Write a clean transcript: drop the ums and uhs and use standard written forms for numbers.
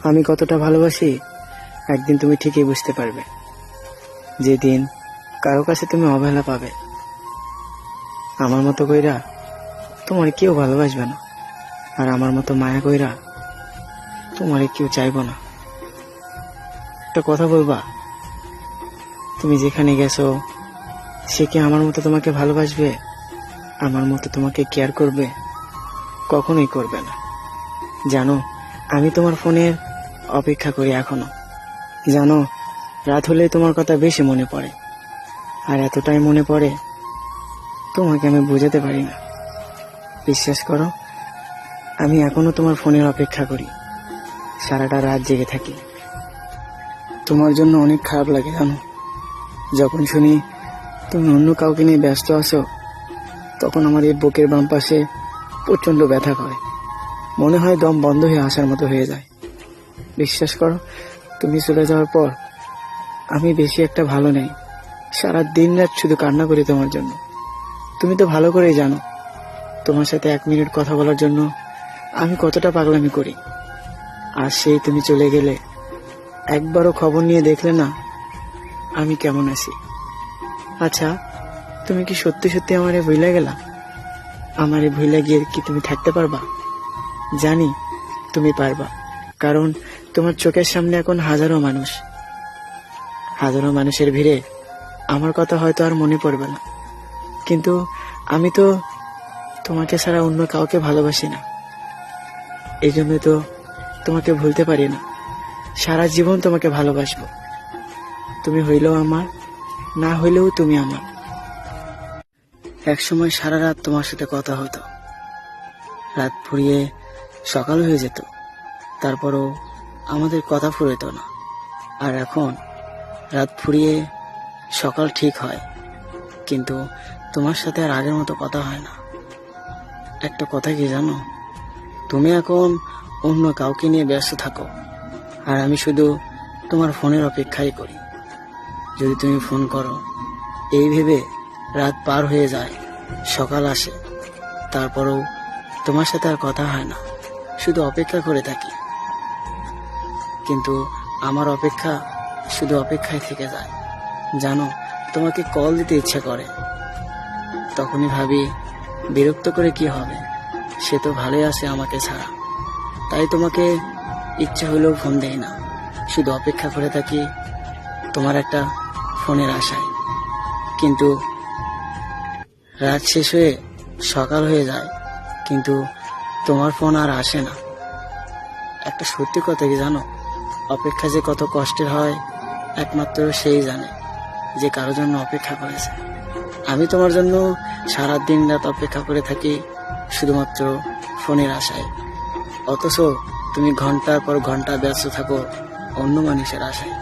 আমি কতটা ভালোবাসি একদিন তুমি ঠিকই বুঝতে পারবে। যেদিন কারো কাছে তুমি অবহেলা পাবে, আমার মতো কইরা তোমার কেউ ভালোবাসবে না, আর আমার মতো মায়া কইরা তোমার কেউ চাইবো না। একটা কথা বলবা, তুমি যেখানে গেছো সে কি আমার মতো তোমাকে ভালোবাসবে, আমার মতো তোমাকে কেয়ার করবে? কখনোই করবে না। জানো, আমি তোমার ফোনের অপেক্ষা করি এখনো। জানো, রাত হলে তোমার কথা বেশি মনে পড়ে, আর এতটাই মনে পড়ে তোমাকে আমি বোঝাতে পারি না। বিশ্বাস করো, আমি এখনো তোমার ফোনের অপেক্ষা করি, সারাটা রাত জেগে থাকি। তোমার জন্য অনেক খারাপ লাগে জানো, যখন শুনি তুমি অন্য কাউকে নিয়ে ব্যস্ত আছো, তখন আমার এই বুকের বাম পাশে প্রচণ্ড ব্যথা করে, মনে হয় দম বন্ধ হয়ে আসার মতো হয়ে যায়। বিশ্বাস করো, তুমি চলে যাওয়ার পর আমি বেশি একটা ভালো নেই, সারা দিন রাত শুধু কান্না করি তোমার জন্য। তুমি তো ভালো করেই জানো, তোমার সাথে 1 মিনিট কথা বলার জন্য আমি কতটা পাগলামি করি। আর সেই তুমি চলে গেলে একবারও খবর নিয়ে দেখলে না আমি কেমন আছি। আচ্ছা, তুমি কি সত্যি সত্যি আমারে ভুলে গেলা? আমারে ভুলে গিয়ে কি তুমি থাকতে পারবা? জানি তুমি পারবা, কারণ তোমার চোখের সামনে এখন হাজারো মানুষের ভিড়ে আমার কথা হয়তো আর মনে পড়বে না, কিন্তু আমি তো তোমাকে ছাড়া অন্য কাউকে ভালোবাসি না। এই জন্য তো তোমাকে ভুলতে পারি না, সারা জীবন তোমাকে ভালোবাসবো। তুমি হইলেও আমার, না হইলেও তুমি আমার। একসময় সারা রাত তোমার সাথে কথা হতো, রাত ফুরিয়ে সকাল হয়ে যেত, তারপরও আমাদের কথা ফুরোতো না। আর এখন রাত ফুরিয়ে সকাল ঠিক হয়, কিন্তু তোমার সাথে আর আগের মতো কথা হয় না। একটা কথা কি জানো, তুমি এখন অন্য কাউকে নিয়ে ব্যস্ত থাকো, আর আমি শুধু তোমার ফোনের অপেক্ষাই করি। যদি তুমি ফোন করো, এই ভেবে রাত পার হয়ে যায়, সকাল আসে, তারপরেও তোমার সাথে আর কথা হয় না, শুধু অপেক্ষা করে থাকি। কিন্তু আমার অপেক্ষা শুধু অপেক্ষায় থেকে যায়। জানো, তোমাকে কল দিতে ইচ্ছে করে, তখনই ভাবি বিরক্ত করে কি হবে, সে তো ভালোই আছে আমাকে ছাড়া। তাই তোমাকে ইচ্ছে হলেও ফোন দেই না, শুধু অপেক্ষা করে থাকি তোমার একটা ফোনের আশায়। কিন্তু রাত শেষ হয়ে সকাল হয়ে যায়, কিন্তু তোমার ফোন আর আসে না। একটা সত্যি কথা কি জানো, অপেক্ষা যে কত কষ্টের হয় একমাত্র সেই জানে যে কারোর জন্য অপেক্ষা করেছে। আমি তোমার জন্য সারা দিন রাত অপেক্ষা করে থাকি শুধুমাত্র ফোনের আশায়, অথচ তুমি ঘন্টার পর ঘন্টা ব্যস্ত থাকো অন্য মানুষের আশায়।